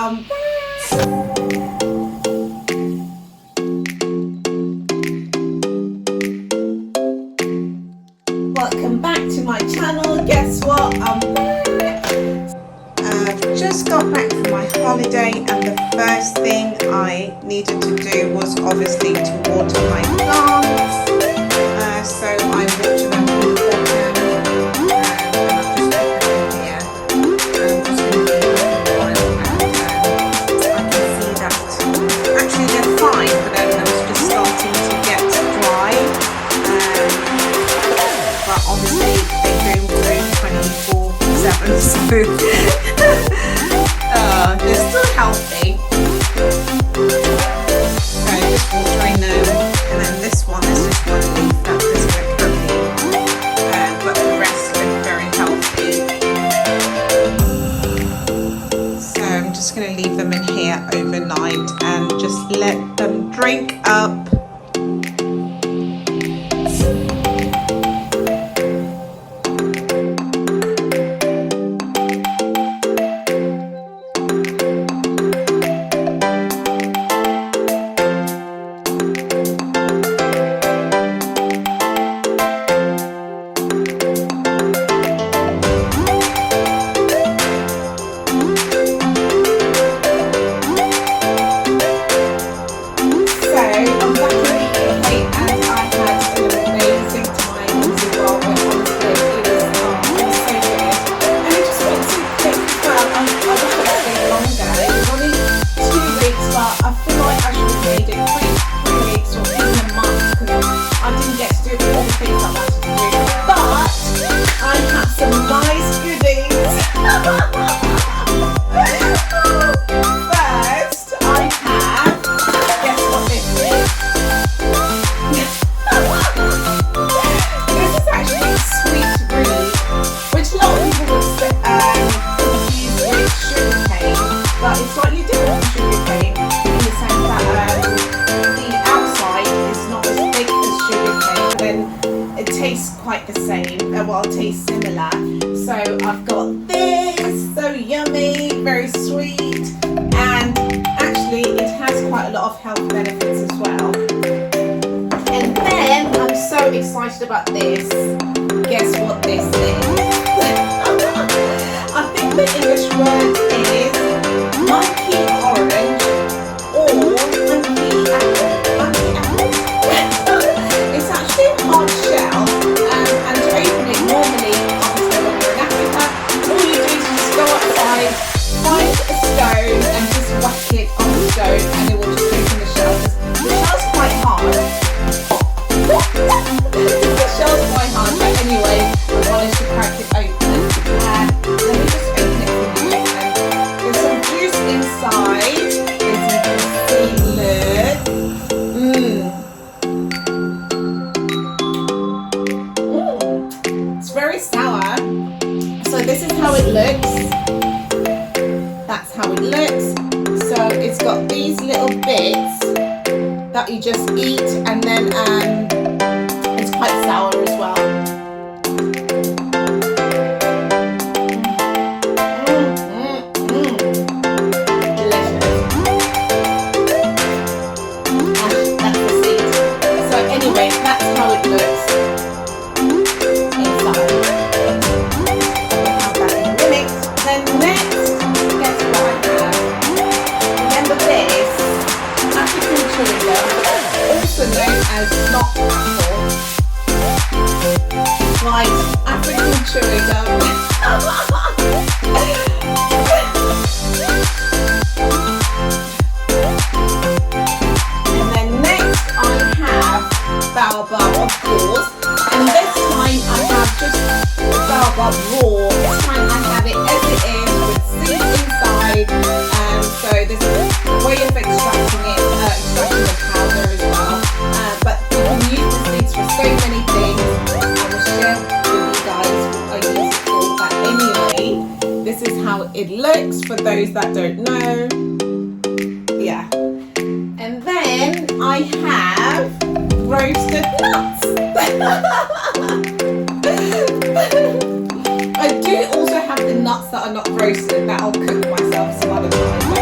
I'm back. Welcome back to my channel. Guess what? I'm back. I've just got back from my holiday, and the first thing I needed to do was obviously to water my plants. So I water them with water, and I've just put them in here. I'm just going to leave them for a while, and I can see that actually they're fine, but then I was just starting to get dry. But obviously they go through 24/7, so they're still healthy. So just watering them, and then this one is just one leaf that doesn't look happy, but the rest look very healthy. So I'm just going to leave them in here overnight and just let them drink up. Well, tastes similar. So I've got this, so yummy, very sweet, and actually it has quite a lot of health benefits as well. And then I'm so excited about this. Guess what this is? I think the English word is monkey orange or monkey apple. Monkey apple. It's actually a hard shell. And to open it normally, obviously when you're in Africa, all you do is just go outside, find a stone and just whack it on the stone, and it will just open the shell. The shell's quite hard. The shell's quite hard, but anyway, I wanted to crack it open. Let me just open it for you. And there's some juice inside, as you can see, look. Very sour. So this is how it looks. That's how it looks. So it's got these little bits that you just eat, and then it's quite sour as well. Delicious. That's the seed. So anyway, that's how it looks. Also known as not apple. Right, African chewy gum. And then next I have baobab, of course. And this time I have just baobab raw. This time I have it as it is with seeds inside. So this is a way of extracting it, extracting the powder as well. But you can use the seeds for so many things. I will share with you guys what I use it for. But anyway, this is how it looks for those that don't know. Yeah. And then I have roasted nuts. I do also have the nuts that are not roasted that I'll cook myself some other time. But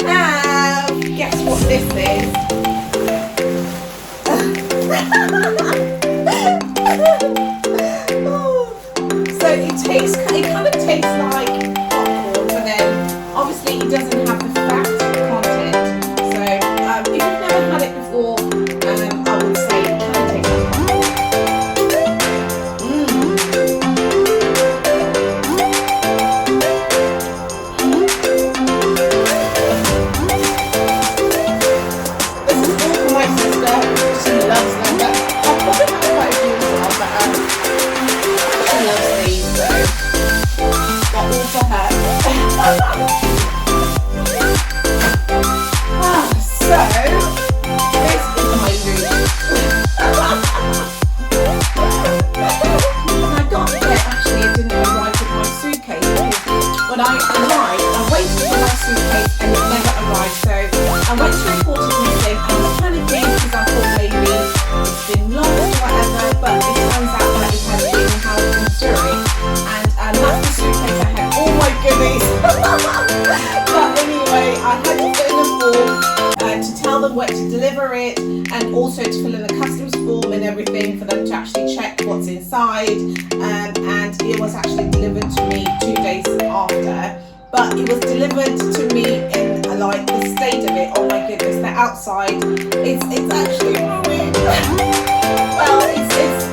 have, guess what this is? So it kind of tastes like popcorn, but then obviously it doesn't have the fat content. So if you've never had it before, I would say it kind of tastes like popcorn. This is all for my sister. She loves them, but I'll probably have quite a few as well, but she loves these, so they're all for her. So this is my route. I got it, actually it didn't arrive with my suitcase, because when I arrived, I waited for my suitcase and it never arrived, so I went to report it missing and I was panicking because I thought maybe it's been lost or whatever, but it turns out that it has been housed in Zurich, and that's the suitcase I had. Oh my goodness. But anyway, I had to fill in a form to tell them where to deliver it, and also to fill in a customs form and everything for them to actually check what's inside, and it was actually delivered to me 2 days after, but it was delivered to me in like the state of it. Oh my goodness, the outside, it's actually ruined. Well, it's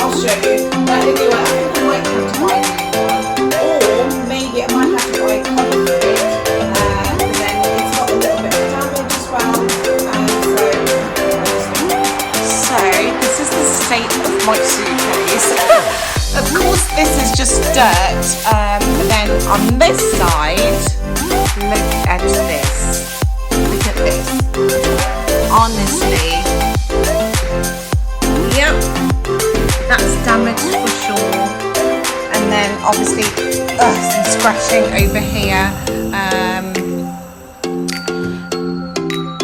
I'll show you, but anyway, I think I might have to buy a new one, or maybe I might have to buy a cover for it, and then it's got a little bit of damage as well, so this is the state of my suitcase. Of course this is just dirt, but then on this side, look at this, look at this, honestly, yep, that's damaged for sure, and then obviously some scratching over here,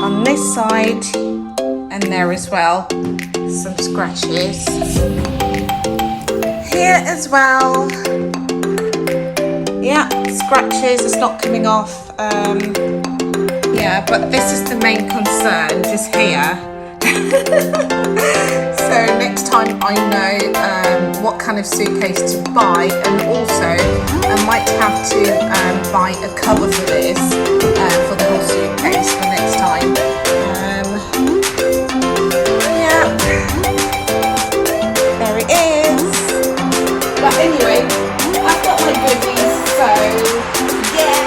on this side, and there as well, some scratches. Here as well, yeah, scratches, it's not coming off, yeah, but this is the main concern, just here. So next time I know what kind of suitcase to buy, and also I might have to buy a cover for this, for the whole suitcase for next time. Yeah, there it is. But anyway, I've got my goodies, so yay!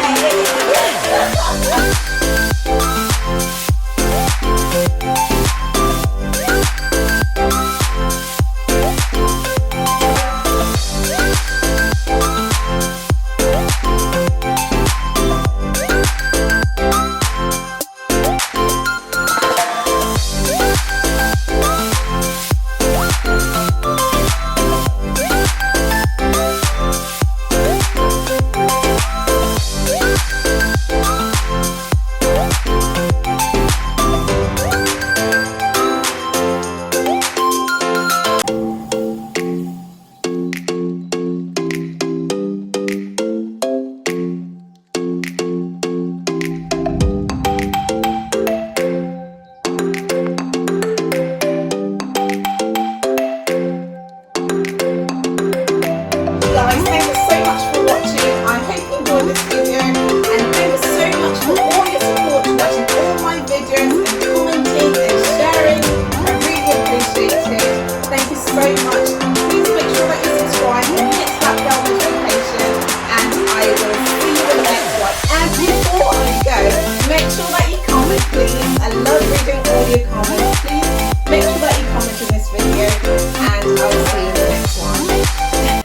Make sure that you comment, please. I love reading all your comments. Please make sure that